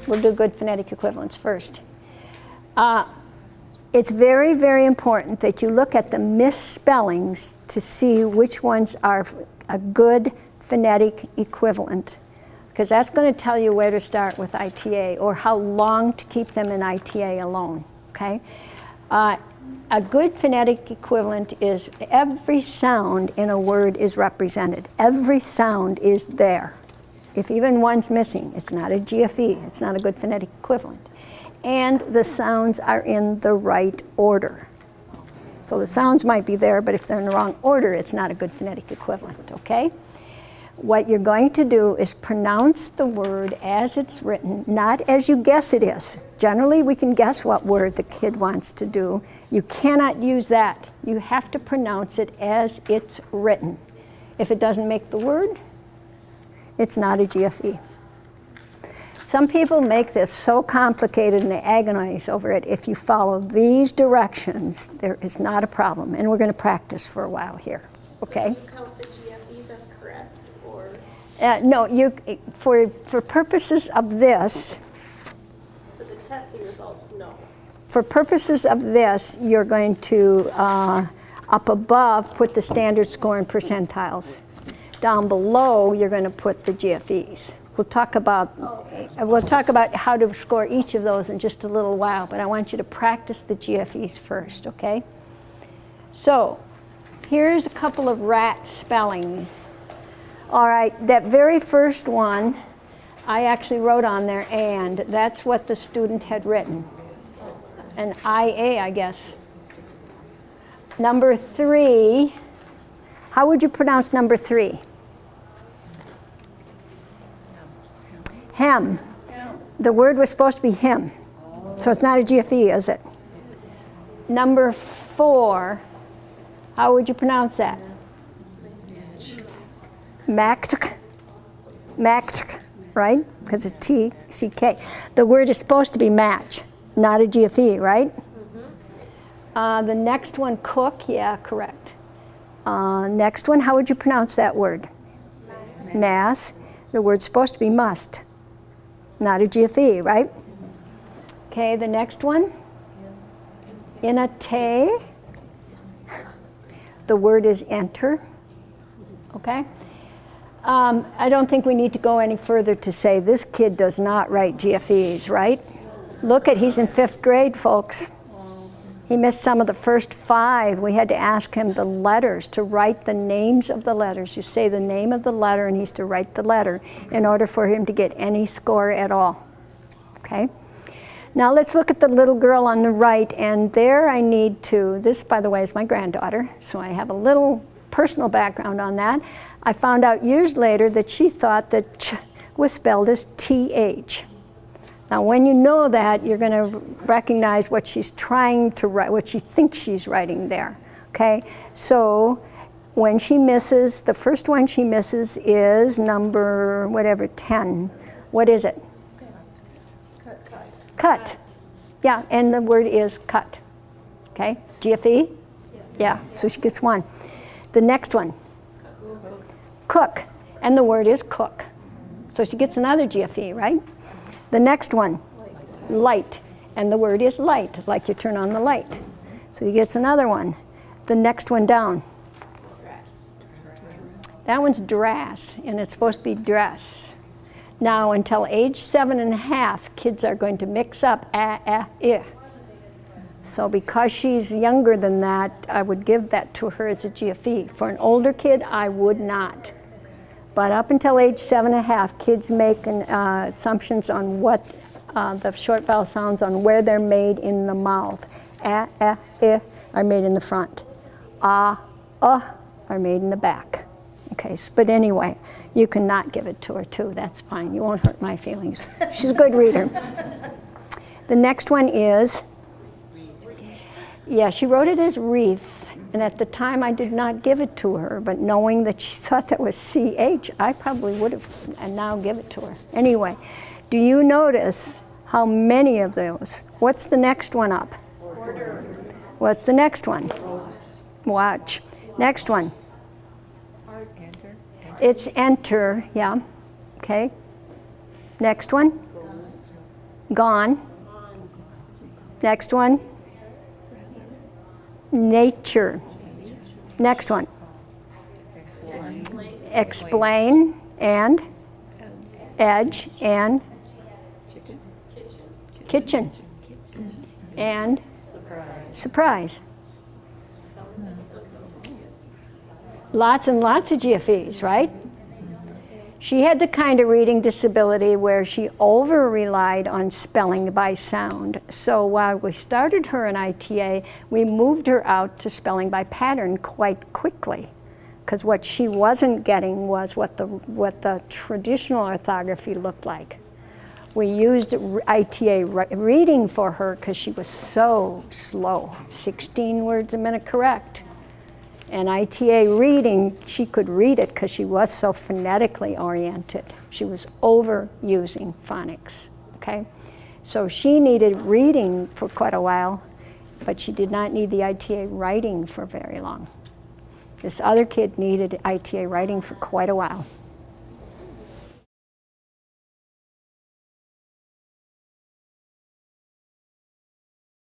We'll do good phonetic equivalents first. It's very, very important that you look at the misspellings to see which ones are a good phonetic equivalent, because that's going to tell you where to start with ITA or how long to keep them in ITA alone, okay? A good phonetic equivalent is every sound in a word is represented. Every sound is there. If even one's missing, it's not a GFE, it's not a good phonetic equivalent. And the sounds are in the right order. So the sounds might be there, but if they're in the wrong order, it's not a good phonetic equivalent, okay? What you're going to do is pronounce the word as it's written, not as you guess it is. Generally, we can guess what word the kid wants to do. You cannot use that. You have to pronounce it as it's written. If it doesn't make the word, it's not a GFE. Some people make this so complicated and they agonize over it. If you follow these directions, there is not a problem. And we're going to practice for a while here, okay? So do you count the GFEs as correct, or? No, for purposes of this. For the testing results, no. For purposes of this, you're going to, up above, put the standard score in percentiles. Down below, you're going to put the GFEs. We'll talk about how to score each of those in just a little while, but I want you to practice the GFEs first, okay? So, here's a couple of rat spelling. All right, that very first one, I actually wrote on there, and that's what the student had written. An IA, I guess. Number 3, how would you pronounce number 3? Hem. The word was supposed to be him. So it's not a GFE, is it? Number 4, how would you pronounce that? Maktk. Maktk, right? Because it's T-C-K. The word is supposed to be match, not a GFE, right? The next one, cook, yeah, correct. Next one, how would you pronounce that word? Mass. The word's supposed to be must. Not a GFE, right? Okay, the next one. Inate. The word is enter. Okay? I don't think we need to go any further to say this kid does not write GFEs, right? Look at, he's in 5th grade, folks. He missed some of the first 5. We had to ask him the letters, to write the names of the letters. You say the name of the letter and he's to write the letter in order for him to get any score at all. Okay? Now let's look at the little girl on the right, and there I need to, this by the way is my granddaughter, so I have a little personal background on that. I found out years later that she thought that ch was spelled as TH. Now, when you know that, you're going to recognize what she's trying to write, what she thinks she's writing there, okay? So, when she misses, the first one she misses is number, whatever, 10. What is it? Cut. Cut. Yeah, and the word is cut, okay? GFE? Yeah, so she gets 1. The next one, cook, and the word is cook. So she gets another GFE, right? The next one, light, and the word is light, like you turn on the light. So he gets another one. The next one down. That one's dress, and it's supposed to be dress. Now, until age 7.5, kids are going to mix up I. So because she's younger than that, I would give that to her as a GFE. For an older kid, I would not. But up until age 7.5, kids make assumptions on what the short vowel sounds on where they're made in the mouth. I are made in the front. Are made in the back. Okay, but anyway, you cannot give it to her too. That's fine. You won't hurt my feelings. She's a good reader. The next one is, yeah, she wrote it as wreath. And at the time, I did not give it to her, but knowing that she thought that was CH, I probably would have, and now give it to her. Anyway, do you notice how many of those? What's the next one up? Order. What's the next one? Watch. Next one. Enter. It's enter, yeah. Okay. Next one? Gone. Next one. Nature. Next one. Explain and edge and kitchen and surprise. Lots and lots of GFEs, right? She had the kind of reading disability where she over-relied on spelling by sound. So while we started her in ITA, we moved her out to spelling by pattern quite quickly, because what she wasn't getting was what the traditional orthography looked like. We used ITA reading for her because she was so slow, 16 words a minute correct. And ITA reading, she could read it because she was so phonetically oriented. She was overusing phonics, okay? So she needed reading for quite a while, but she did not need the ITA writing for very long. This other kid needed ITA writing for quite a while.